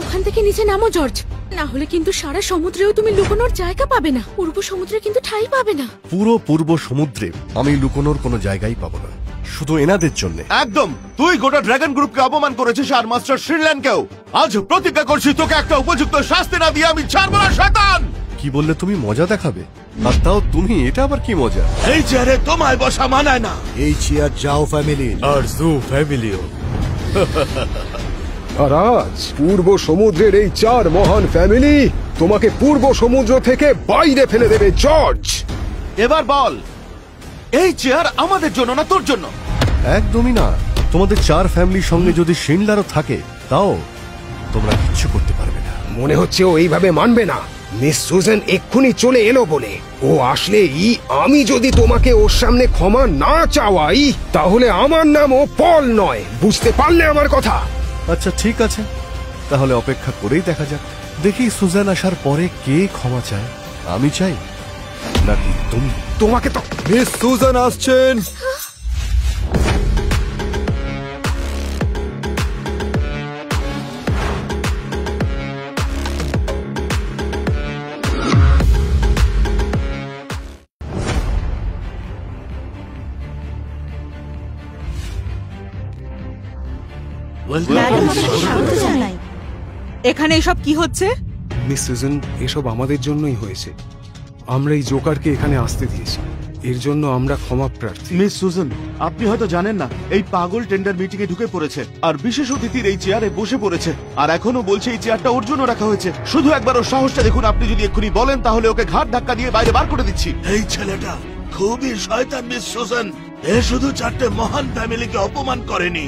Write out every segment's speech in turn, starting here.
ওখান থেকে নিচে নামো জর্জ, না হলে কিন্তু সারা সমুদ্রেও তুমি লুকোনোর জায়গা পাবে না। পূর্ব সমুদ্রে কিন্তু ঠাঁই পাবে না। পুরো পূর্ব সমুদ্রে আমি লুকোনোর কোনো জায়গাই পাবো না, শুধু এনাদের জন্য। একদম, তুই গোটা ড্রাগন গ্রুপকে অপমান করেছিস আর মাস্টার শ্রীল্যান্ডকেও। আজ প্রতিজ্ঞা করছি তোকে একটা উপযুক্ত শাস্তি না দিয়ে আমি ছাড়বো না শয়তান। কি বললে তুমি? মজা দেখাবে? আর তাও তুমি, এটা আবার কি মজা? এই চেয়ারে তোমায় বসা মানায় না। এই চেয়ার যাও ফ্যামিলি আর জু ফ্যামিলিও। আর আজ পূর্ব সমুদ্রের এই 4 মহান ফ্যামিলি তোমাকে পূর্ব সমুদ্র থেকে বাইরে ফেলে দেবে জর্জ। এবার বল, এই চেয়ার আমাদের জন্য না তোর জন্য? একদমই না। তোমাদের 4 ফ্যামিলির সঙ্গে যদি শিনলারও থাকে তাও তোমরা কিচ্ছু করতে পারবে না। মনে হচ্ছে ও এইভাবে মানবে না। মিস সুজান এক্ষুনি চলে এলো বলে। ও আসলেই আমি যদি তোমাকে ওর সামনে ক্ষমা না চাওয়াই, তাহলে আমার নামও পল নয়। বুঝতে পারলে আমার কথা? আচ্ছা ঠিক আছে, তাহলে অপেক্ষা করেই দেখা যাক। দেখি সুজান আসার পরে কে ক্ষমা চায়, আমি চাই নাকি তুমি? তোমাকে তো মিস সুজান আসছেন। এখানে এসব কি হচ্ছে? মিস সুজান, এসব আমাদের জন্যই হয়েছে। আমরা এই জোকারকে এখানে আসতে দিয়েছি, এর জন্য আমরা ক্ষমা প্রার্থী। মিস সুজান, আপনি হয়তো জানেন না এই পাগল টেন্ডার মিটিং এ ঢুকে পড়েছে আর বিশেষ অতিথির এই চেয়ারে বসে পড়েছে, আর এখনো বলছে এই চেয়ারটা ওর জন্য রাখা হয়েছে। শুধু একবার ওর সাহসটা দেখুন। আপনি যদি এক্ষুনি বলেন তাহলে ওকে ঘাট ধাক্কা দিয়ে বাইরে বার করে দিচ্ছি। এই ছেলেটা খুবই শয়তান মিস সুজান। এ শুধু 4টে মহান ফ্যামিলিকে অপমান করেনি,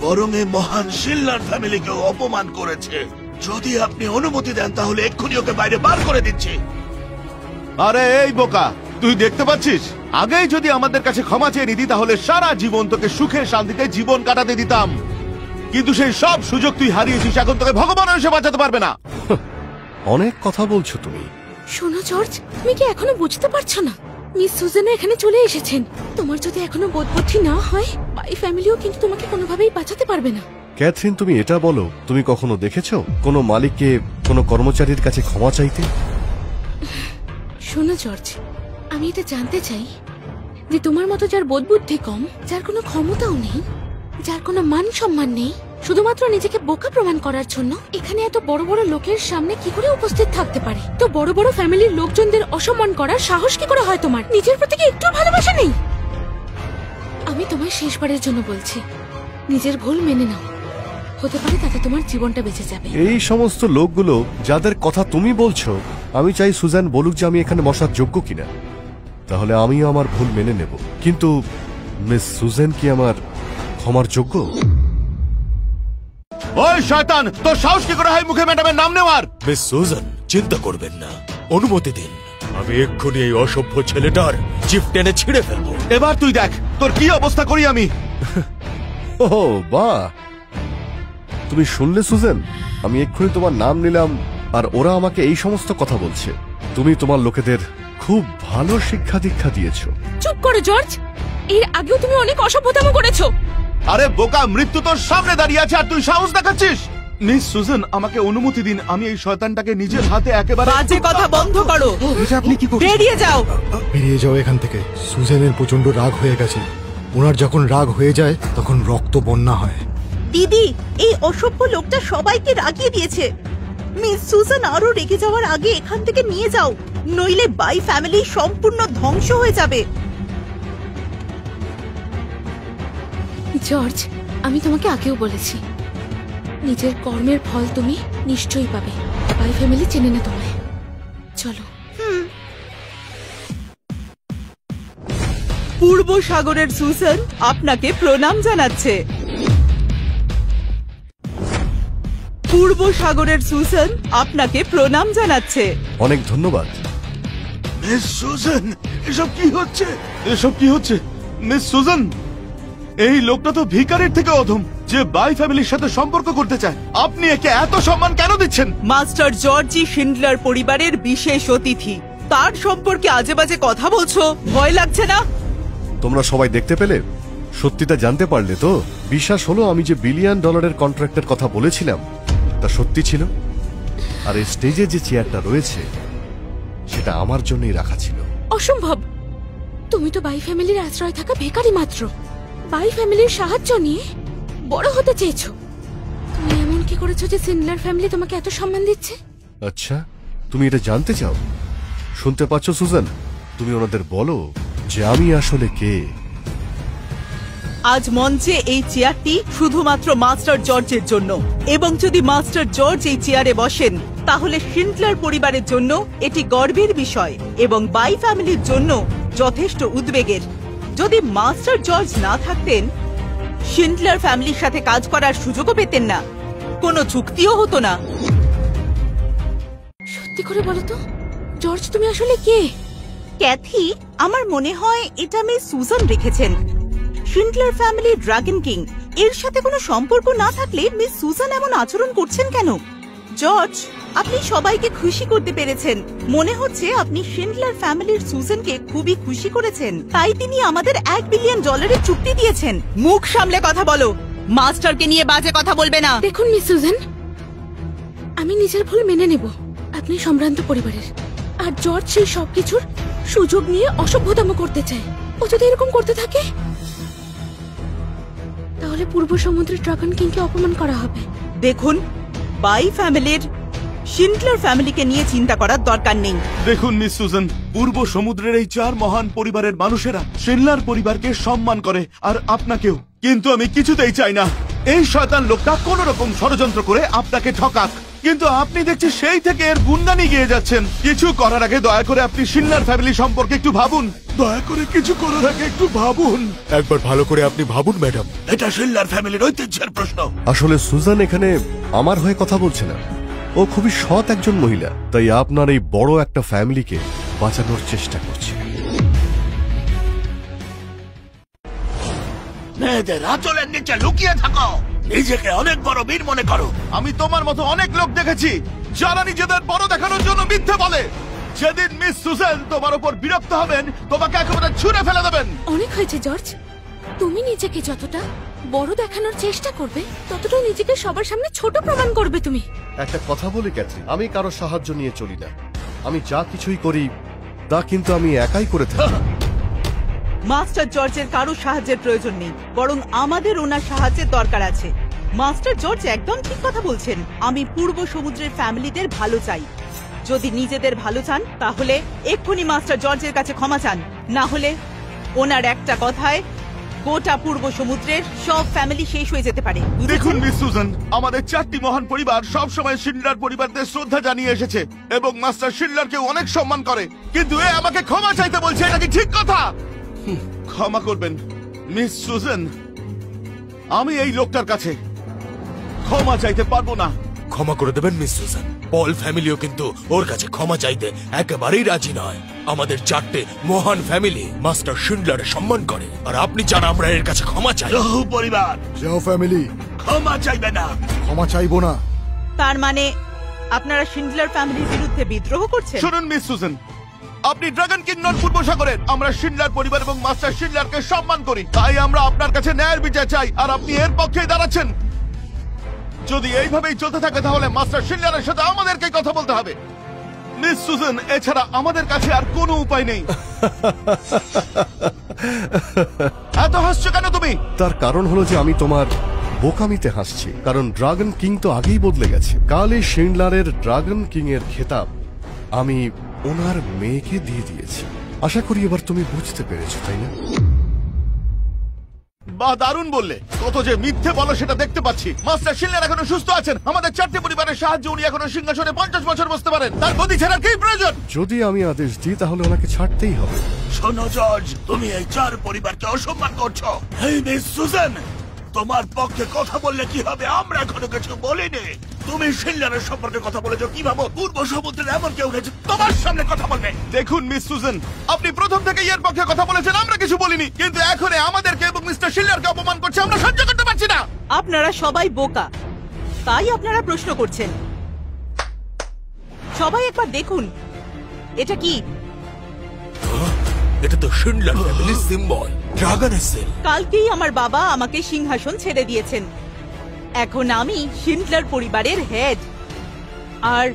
বরং এই মহান শিল্লার ফ্যামিলিকেও অপমান করেছে। যদি আপনি অনুমতি দেন তাহলে এক্ষুনি ওকে বাইরে বার করে দিচ্ছি। আরে এই বোকা, তুই দেখতে পাচ্ছিস, আগেই যদি আমাদের কাছে ক্ষমা চেয়ে নিতি তাহলে সারা জীবন তোকে সুখে শান্তিতে জীবন কাটাতে দিতাম, কিন্তু সেই সব সুযোগ তুই হারিয়েছিস। এখন তোকে ভগবান এসে বাঁচাতে পারবে না। অনেক কথা বলছো তুমি। শোনো জর্জ, তুমি কি এখনো বুঝতে পারছো না? মিস সুজান এখানে চলে এসেছেন। তোমার যদি এখনো বোধবুদ্ধি না হয়, বাই ফ্যামিলিও কিন্তু তোমাকে কোনোভাবেই বাঁচাতে পারবে না। ক্যাথরিন, তুমি এটা বলো, তুমি কখনো দেখেছো কোনো মালিককে কোনো কর্মচারীর কাছে ক্ষমা চাইতে? শোনো জর্জ, আমি এটা জানতে চাই যে তোমার মতো যার বোধবুদ্ধি কম, যার কোনো ক্ষমতাও নেই, যার কোনো মান সম্মান নেই, শুধুমাত্র নিজেকে বোকা প্রমাণ করার জন্য এখানে এত বড় বড় লোকের সামনে কি করে উপস্থিত থাকতে পারে? তো বড় বড় ফ্যামিলির লোকজনদের অসম্মান করার সাহস কি করে হয় তোমার? নিজের প্রতি কি একটু ভালোবাসা নেই? আমি তোমায় শেষবারের জন্য বলছি, নিজের ভুল মেনে নাও। হতে পারে তাতে তোমার জীবনটা বেঁচে যাবে। এই সমস্ত লোকগুলো যাদের কথা তুমি বলছো, আমি চাই সুজান বলুক যে আমি এখানে বসার যোগ্য কিনা, তাহলে আমিও আমার ভুল মেনে নেব। কিন্তু মিস সুজান কি আমার ক্ষমার যোগ্য? ওই শয়তান, তোর সাহস কি করে হয় মুখে ম্যাডামের নাম নেওয়ার? মিস সুজান, চিন্তা করবেন না, অনুমতি দিন। আমি এক্ষুনি এই অসভ্য ছেলেটার জিভ টেনে ছিঁড়ে ফেলবো। এবার তুই দেখ তোর কি অবস্থা করি আমি। ও বাহ, তুমি শুনলে সুজান? আমি এক্ষুনি তোমার নাম নিলাম আর ওরা আমাকে এই সমস্ত কথা বলছে। তুমি তোমার লোকেদের খুব ভালো শিক্ষা দীক্ষা দিয়েছো। চুপ করো জর্জ, এর আগেও তুমি অনেক অসভ্যতাম করেছো। আরে বোকা, মৃত্যু তোর সামনে দাঁড়িয়ে আছে আর তুই সাহস দেখাচ্ছিস? মিস সুজান, আমাকে অনুমতি দিন, আমি এই শয়তানটাকে নিজের হাতে একেবারে। বাজে কথা বন্ধ করো। এটা আপনি কি করছেন? বেরিয়ে যাও। বেরিয়ে যাও এখান থেকে। সুজানের প্রচন্ড রাগ হয়ে গেছে। ওনার যখন রাগ হয়ে যায় তখন রক্ত বন্যা হয়। দিদি, এই অসভ্য লোকটা সবাইকে রাগিয়ে দিয়েছে। মিস সুজান আরো রেগে যাওয়ার আগে এখান থেকে নিয়ে যাও, নইলে বাই ফ্যামিলি সম্পূর্ণ ধ্বংস হয়ে যাবে। জর্জ, আমি তোমাকে আগেও বলেছি, নিজের কর্মের ফল তুমি নিশ্চয়ই পাবে। বাই ফ্যামিলি চেনে না তোমায়। চলো। পূর্ব সাগরের সুজান আপনাকে প্রণাম জানাচ্ছে। পূর্ব সাগরের সুজান আপনাকে প্রণাম জানাচ্ছে। অনেক ধন্যবাদ। মিস সুজান, এসব কি হচ্ছে? এসব কি হচ্ছে? মিস সুজান, এই লোকটা তো ভিখারির থেকে অধম, যে বাই ফ্যামিলির সাথে সম্পর্ক করতে চায়। আপনি একে এত সম্মান কেন দিচ্ছেন? মাস্টার জর্জি শিন্ডলার পরিবারের বিশেষ অতিথি, তার সম্পর্কে আজে বাজে কথা বলছো, ভয় লাগছে না? তোমরা সবাই দেখতে পেলে, সত্যিটা জানতে পারলে তো? বিশ্বাস হলো আমি যে $1 বিলিয়ন কন্ট্রাক্টের কথা বলেছিলাম তা সত্যি ছিল। আর এই স্টেজে যে চেয়ারটা রয়েছে সেটা আমার জন্যই রাখা ছিল। অসম্ভব। তুমি তো বাই ফ্যামিলির আশ্রয় থাকা ভিখারি মাত্র। বাই ফ্যামিলির সাহায্য নিয়ে বড় হতে চেয়েছো। তুমি এমন কি করেছো যে সিন্ডলার ফ্যামিলি তোমাকে এত সম্মান দিচ্ছে? আচ্ছা, তুমি এটা জানতে চাও? শুনতে পাচ্ছ সুজান? তুমি ওনাদের বলো যে আমি আসলে কে। আজ মঞ্চে এই চেয়ারটি শুধুমাত্র মাস্টার জর্জের জন্য, এবং যদি মাস্টার জর্জ এই চেয়ারে বসেন তাহলে শিন্ডলার পরিবারের জন্য এটি গর্বের বিষয় এবং বাই ফ্যামিলির জন্য যথেষ্ট উদ্বেগের। যদি মাস্টার জর্জ না থাকতেন, শিন্ডলার ফ্যামিলির সাথে কাজ করার সুযোগও পেতেন না, কোনো চুক্তিও হতো না। সত্যি করে বলো তো, জর্জ তুমি আসলে কে? ক্যাথি, আমার মনে হয় এটা মিস সুজান রেখেছেন। শিন্ডলার ফ্যামিলি ড্রাগন কিং এর সাথে কোনো সম্পর্ক না থাকলে মিস সুজান এমন আচরণ করছেন কেন? জর্জ, আপনি সবাইকে খুশি করতে পেরেছেন। মনে হচ্ছে আপনি শিন্ডলার ফ্যামিলির সুজানকে খুবই খুশি করেছেন, তাই তিনি আমাদের $1 বিলিয়ন চুক্তি দিয়েছেন। মুখ সামলে কথা বলো, মাস্টারকে নিয়ে বাজে কথা বলবে না। দেখুন মিস সুজান, আমি নিজের ভুল মেনে নেব। আপনি সম্ভ্রান্ত পরিবারের, আর জর্জ সেই সবকিছুর সুযোগ নিয়ে অসভ্যতম করতে চায়। ও যদি এরকম করতে থাকে তাহলে পূর্ব সমুদ্রের ড্রাগন কিংকে অপমান করা হবে। দেখুন, বাই ফ্যামিলির শিন্ডলার ফ্যামিলিকে নিয়ে চিন্তা করার দরকার নেই। দেখুন মিস সুজান, পূর্ব সমুদ্রের এই 4 মহান পরিবারের মানুষেরা শিনলার পরিবারকে সম্মান করে, আর আপনাকেও। কিন্তু আমি কিছুতেই চাই না এই শয়তান লোকটা কোন রকম ষড়যন্ত্র করে আপনাকে ঠকাক। কিন্তু আপনি দেখছি সেই থেকে এর গুণগানি গিয়ে যাচ্ছেন। কিছু করার আগে দয়া করে আপনি শিনলার ফ্যামিলি সম্পর্কে একটু ভাবুন। দয়া করে কিছু করার আগে একটু ভাবুন। একবার ভালো করে আপনি ভাবুন ম্যাডাম। এটা শিল্লার ফ্যামিলির ঐতিহ্যের প্রশ্ন। আসলে সুজান এখানে আমার হয়ে কথা বলছে না। ও খুবই সৎ একজন মহিলা, তাই আপনার এই বড় একটা ফ্যামিলিকে বাঁচানোর চেষ্টা করছে। মেয়েদের আঁচলের নিচে লুকিয়ে থাকো, নিজেকে অনেক বড় বীর মনে করো। আমি তোমার মতো অনেক লোক দেখেছি যারা নিজেদের বড় দেখানোর জন্য মিথ্যে বলে। যেদিন মিস সুজান তোমার উপর বিরক্ত হবেন, তোমাকে একেবারে ছুঁড়ে ফেলে দেবেন। অনেক হয়েছে জর্জ, তুমি নিজেকে যতটা বড় দেখানোর চেষ্টা করবে ততটা নিজেকে সবার সামনে ছোট প্রমাণ করবে। তুমি একটা কথা বলি ক্যাথি, আমি কারো সাহায্য নিয়ে চলি না। আমি যা কিছুই করি তা কিন্তু আমি একাই করে থাকি। মাস্টার জর্জের কারো সাহায্যের প্রয়োজন নেই, বরং আমাদের ওনার সাহায্যের দরকার আছে। মাস্টার জর্জ একদম ঠিক কথা বলছেন। আমি পূর্ব সমুদ্রের ফ্যামিলিদের ভালো চাই। যদি নিজেদের ভালো চান তাহলে এক্ষুনি মাস্টার জর্জের কাছে ক্ষমা চান, না হলে ওনার একটা কথায় গোটা পূর্ব সমুদ্রের সব ফ্যামিলি শেষ হয়ে যেতে পারে। দেখুন মিস সুজান, আমাদের 4টি মহান পরিবার সব সময় শিনলার পরিবারদের শ্রদ্ধা জানিয়ে এসেছে এবং মাস্টার শিনলারকে অনেক সম্মান করে। কিন্তু এ আমাকে ক্ষমা চাইতে বলছে, এটা কি ঠিক কথা? ক্ষমা করবেন মিস সুজান, আমি এই লোকটার কাছে ক্ষমা চাইতে পারবো না। ক্ষমা করে দেবেন মিস সুজান। পল ফ্যামিলিও কিন্তু ওর কাছে ক্ষমা চাইতে একেবারেই রাজি নয়। আমাদের 4টে মহান ফ্যামিলি মাস্টার শিন্ডলারের সম্মান করে, আর আপনি চান আমরা এর কাছে ক্ষমা চাই? লহু পরিবার যাও ফ্যামিলি, ক্ষমা চাইবে না। ক্ষমা চাইবো না। তার মানে আপনারা শিন্ডলার ফ্যামিলির বিরুদ্ধে বিদ্রোহ করছেন? শুনুন মিস সুজান, আপনি ড্রাগন কিং নন পূর্ব সাগরের। আমরা শিনলার পরিবার এবং মাস্টার শিনলারকে সম্মান করি, তাই আমরা আপনার কাছে ন্যায়ের বিচার চাই, আর আপনি এর পক্ষেই দাঁড়াচ্ছেন। যদি এইভাবেই চলতে থাকে তাহলে মাস্টার শিনলারের সাথে আমাদেরকেই কথা বলতে হবে। মিস সুজান, এছাড়া আমাদের কাছে আর কোনো উপায় নেই। এত হাসছো কেন তুমি? তার কারণ হলো যে আমি তোমার বোকামিতে হাসছি, কারণ ড্রাগন কিং তো আগেই বদলে গেছে। কাল এই শিনলারের ড্রাগন কিং এর খেতাব আমি ওনার মেয়েকে দিয়ে দিয়েছি। আশা করি এবার তুমি বুঝতে পেরেছো, তাই না? বা দারুণ বললে। কত যে মিথ্যে বলো সেটা দেখতে পাচ্ছি। মাস্টার শিনলার এখনো সুস্থ আছেন। আমাদের 4টি পরিবারের সাহায্য উনি এখনো সিংহাসনে 50 বছর বসতে পারেন। তার গদি ছাড়ার কি প্রয়োজন? যদি আমি আদেশ দিই তাহলে ওনাকে ছাড়তেই হবে। শোনো জর্জ, তুমি এই 4 পরিবারকে অসম্মান করছো। এই মিস সুজান, তোমার পক্ষে কথা বললে কি হবে? আমরা এখনো কিছু বলিনি। তুমি শিনলারের সম্পর্কে কথা বলেছো, কি ভাবো পূর্ব সমুদ্রের এমন কেউ রয়েছে তোমার সামনে কথা বলবে? দেখুন মিস সুজান, আপনি প্রথম থেকে এর পক্ষে কথা বলেছেন, আমরা কিছু বলিনি। কিন্তু এখন আমাদেরকে এবং মিস্টার শিনলারকে অপমান করছে, আমরা সহ্য করতে পারছি না। আপনারা সবাই বোকা, তাই আপনারা প্রশ্ন করছেন। সবাই একবার দেখুন, এটা কি? এটা তো শিন্ডলার ফ্যামিলির সিম্বল, ড্রাগনের সেল। কালকেই আমার বাবা আমাকে সিংহাসন ছেড়ে দিয়েছেন। এখন আমি শিন্ডলার পরিবারের হেড আর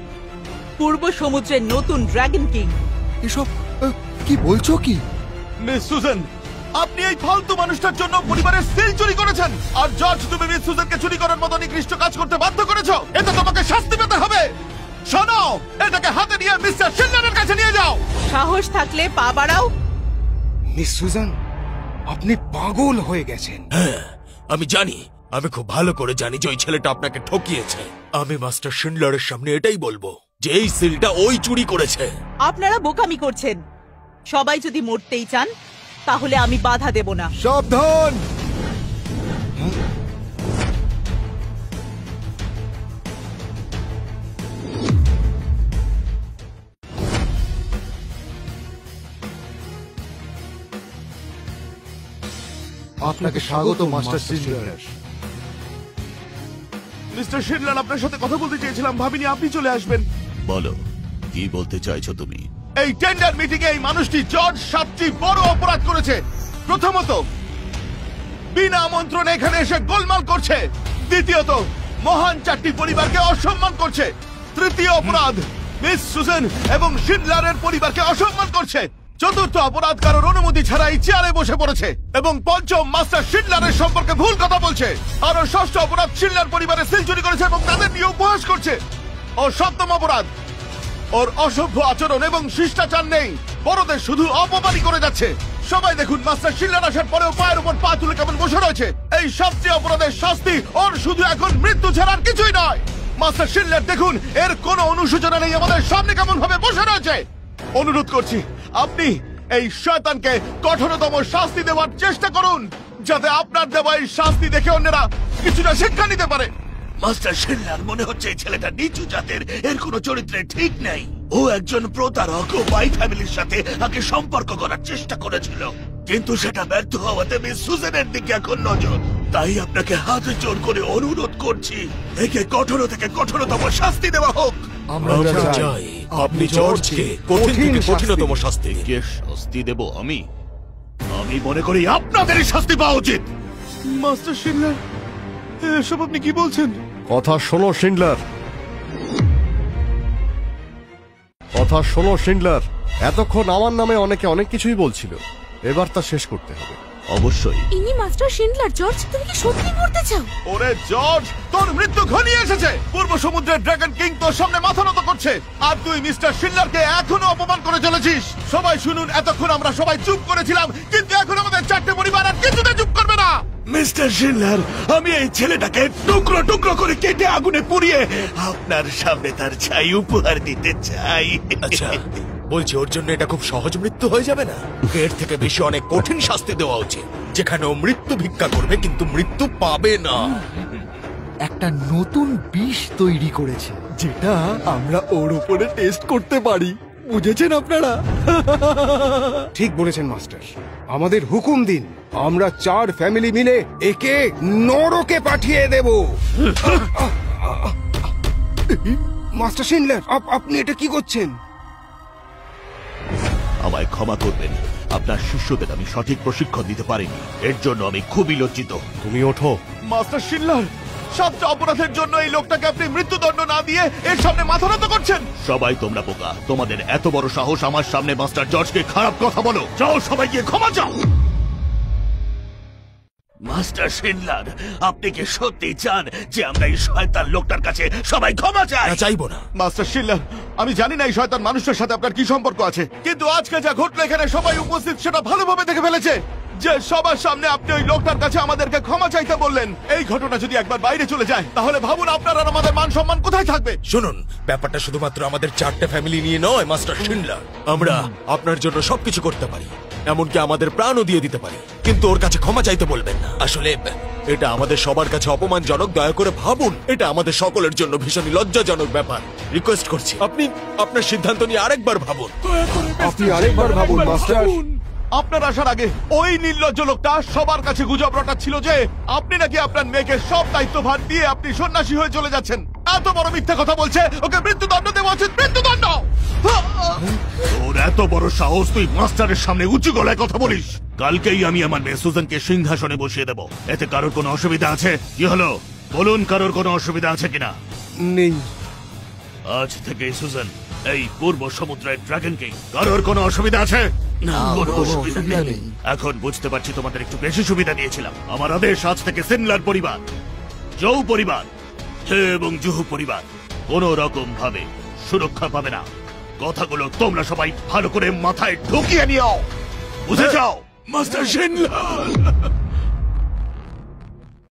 পূর্ব সমুদ্রের নতুন ড্রাগন কিং। এসব কি বলছো কি? মিস সুজেন, আপনি এই ফালতু মানুষটার জন্য পরিবারের সিল চুরি করেছেন, আর জর্জ তুমি মিস সুজেনকে চুরি করার মতো নিকৃষ্ট কাজ করতে বাধ্য করেছো। এতে তোমাকে শাস্তি পেতে হবে। শোনো, এটাকে হাতে নিয়ে মিস্টার শিন্ডলারের কাছে নিয়ে যাও। সাহস থাকলে পা বাড়াও। মিস সুজান, আপনি পাগল হয়ে গেছেন। হ্যাঁ, আমি জানি, আমি খুব ভালো করে জানি যে ওই ছেলেটা আপনাকে ঠকিয়েছে। আমি মাস্টার শিন্ডলারের সামনে এটাই বলবো যে এই সিলটা ওই চুরি করেছে। আপনারা বোকামি করছেন। সবাই যদি মরতেই চান তাহলে আমি বাধা দেব না। সাবধান! আপনাকে স্বাগত মাস্টার শিন্ডলার। মিস্টার শিন্ডলার, আপনার সাথে কথা বলতে চেয়েছিলাম, ভাবিনি আপনি চলে আসবেন। বলো, কি বলতে চাইছো তুমি? এই টেন্ডার মিটিং এ এই মানুষটি জর্জ 7টি বড় অপরাধ করেছে। প্রথমত, বিনা আমন্ত্রণে এখানে এসে গোলমাল করছে। দ্বিতীয়ত, মহান 4টি পরিবারকে অসম্মান করছে। তৃতীয় অপরাধ, মিস সুজেন এবং শিন্ডলারের পরিবারকে অসম্মান করছে। চতুর্থ অপরাধ, কারোর অনুমতি ছাড়াই চেয়ারে বসে পড়েছে। এবং পঞ্চম, মাস্টার শিন্ডলারের সম্পর্কে ভুল কথা বলছে। আর ষষ্ঠ অপরাধ, শিন্ডলার পরিবারের সিল চুরি করেছে এবং তাদের নিয়ে উপহাস করছে। ও সপ্তম অপরাধ, ওর অসভ্য আচরণ এবং শিষ্টাচার নেই, বড়দের শুধু অপমানই করে যাচ্ছে। সবাই দেখুন, মাস্টার শিন্ডলার আসার পরেও পায়ের উপর পা তুলে কেমন বসে রয়েছে। এই সবচেয়ে অপরাধের শাস্তি ওর শুধু এখন মৃত্যু ছাড়া আর কিছুই নয়। মাস্টার শিন্ডলার দেখুন, এর কোনো অনুশোচনা নেই, আমাদের সামনে কেমন ভাবে বসে রয়েছে। অনুরোধ করছি, আপনি এই শয়তানকে কঠোরতম শাস্তি দেওয়ার চেষ্টা করুন, যাতে আপনার দেওয়া এই শাস্তি দেখে অন্যরা কিছুটা শিক্ষা নিতে পারে। মাস্টার শিন্ডলার মনে হচ্ছে এই ছেলেটা নিচু জাতের, এর কোনো চরিত্রে ঠিক নেই। ও একজন প্রতারক ও ওয়াই ফ্যামিলির সাথে আগে সম্পর্ক করার চেষ্টা করেছিল, কিন্তু সেটা ব্যর্থ হওয়াতে মিস সুজেনের দিকে এখন নজর। তাই আপনাকে হাত জোর করে অনুরোধ করছি, একে কঠোর থেকে কঠোরতম শাস্তি দেওয়া হোক। আমরা চাই আপনি জর্জকে কঠিন থেকে কঠিনতম শাস্তি দিন। কে শাস্তি দেব? আমি মনে করি আপনাদেরই শাস্তি পাওয়া উচিত। মাস্টার শিন্ডলার, এসব আপনি কি বলছেন? কথা শোনো শিন্ডলার, কথা শোনো শিন্ডলার। এতক্ষণ আমার নামে অনেকে অনেক কিছুই বলছিল, এবার তা শেষ করতে হবে। অবশ্যই। ইনি মাস্টার শিন্ডলার। জর্জ, তুমি কি সত্যি করতে চাও? ওরে জর্জ, তোর মৃত্যু ঘনিয়ে এসেছে। পূর্ব সমুদ্রের ড্রাগন কিং তোর সামনে মাথা নত করছে, আর তুই মিস্টার শিন্ডলারকে এখনো অপমান করে চলেছিস। সবাই শুনুন, এতক্ষণ আমরা সবাই চুপ করেছিলাম, কিন্তু এখন আমাদের 4টে পরিবার আর কিছুতে চুপ করবে না। মিস্টার শিন্ডলার, আমি এই ছেলেটাকে টুকরো টুকরো করে কেটে আগুনে পুড়িয়ে আপনার সামনে তার ছাই উপহার দিতে চাই। আচ্ছা, বলছি ওর জন্য এটা খুব সহজ মৃত্যু হয়ে যাবে না? এর থেকে বেশি অনেক কঠিন শাস্তি দেওয়া উচিত, যেখানে ও মৃত্যু ভিক্ষা করবে কিন্তু মৃত্যু পাবে না। একটা নতুন বিষ তৈরি করেছে, যেটা আমরা ওর উপরে টেস্ট করতে পারি। বুঝেছেন আপনারা? ঠিক বলেছেন মাস্টার, আমাদের হুকুম দিন, আমরা 4 ফ্যামিলি মিলে একে নরকে পাঠিয়ে দেব। মাস্টার শিন্ডলার, আপনি এটা কি করছেন? আমায় ক্ষমা করবেন, আপনার শিষ্যদের আমি সঠিক প্রশিক্ষণ দিতে পারিনি, এর জন্য আমি খুবই লজ্জিত। তুমি ওঠো। মাস্টার শিন্ডলার, 7টা অপরাধের জন্য এই লোকটাকে আপনি মৃত্যুদণ্ড না দিয়ে এর সামনে মাথা নত করছেন। সবাই তোমরা বোকা, তোমাদের এত বড় সাহস আমার সামনে মাস্টার জর্জকে খারাপ কথা বলো। যাও সবাই গিয়ে ক্ষমা চাও। মাস্টার শিন্ডলার, আপনি কি সত্যি চান যে আমরা এই শয়তান লোকটার কাছে সবাই ক্ষমা চাই? চাইবো না। মাস্টার শিন্ডলার, আমি জানি না এই শয়তান মানুষটার সাথে আপনার কি সম্পর্ক আছে, কিন্তু আজকে যা ঘটলো এখানে সবাই উপস্থিত সেটা ভালোভাবে দেখে ফেলেছে যে সবার সামনে আপনি ওই লোকটার কাছে আমাদেরকে ক্ষমা চাইতে বললেন। এই ঘটনা যদি একবার বাইরে চলে যায়, তাহলে ভাবুন আপনার আর আমাদের মান সম্মান কোথায় থাকবে। শুনুন, ব্যাপারটা শুধুমাত্র আমাদের 4টে ফ্যামিলি নিয়ে নয় মাস্টার শিন্ডলার। আমরা আপনার জন্য সবকিছু করতে পারি, এমনকি আমাদের প্রাণও দিয়ে দিতে পারি, কিন্তু ওর কাছে ক্ষমা চাইতে বলবেন না। আসলে এটা আমাদের সবার কাছে অপমানজনক। দয়া করে ভাবুন, এটা আমাদের সকলের জন্য ভীষণই লজ্জাজনক ব্যাপার। রিকোয়েস্ট করছি, আপনি আপনার সিদ্ধান্ত নিয়ে আরেকবার ভাবুন। আপনি আরেকবার ভাবুন মাস্টার। আপনার আসার আগে ওই নির্লজ্জ লোকটা সবার কাছে গুজব রটাচ্ছিল যে আপনি নাকি আপনার মেয়েকে সব দায়িত্বভার দিয়ে আপনি সন্ন্যাসী হয়ে চলে যাচ্ছেন। এত বড় মিথ্যা কথা বলছে, ওকে মৃত্যুদণ্ড দেওয়া উচিত, মৃত্যুদণ্ড। তোর এত বড় সাহস, তুই মাস্টারের সামনে উঁচু গলায় কথা বলিস? কালকেই আমি আমার মেয়ে সুজানকে সিংহাসনে বসিয়ে দেব, এতে কারোর কোনো অসুবিধা আছে? কি হলো? বলুন কারোর কোনো অসুবিধা আছে কিনা? নেই। আজ থেকে সুজান এই পূর্ব সমুদ্রের ড্রাগন কিং। কারোর কোনো অসুবিধা আছে? না, কোনো অসুবিধা নেই। এখন বুঝতে পারছি তোমাদের একটু বেশি সুবিধা দিয়েছিলাম। আমার আদেশ, আজ থেকে সিনলার পরিবার, জৌ পরিবার এবং জুহু পরিবার কোনো রকম ভাবে সুরক্ষা পাবে না। কথাগুলো তোমরা সবাই ভালো করে মাথায় ঢুকিয়ে নিও, বুঝে যাও? মাস্টার শিনলার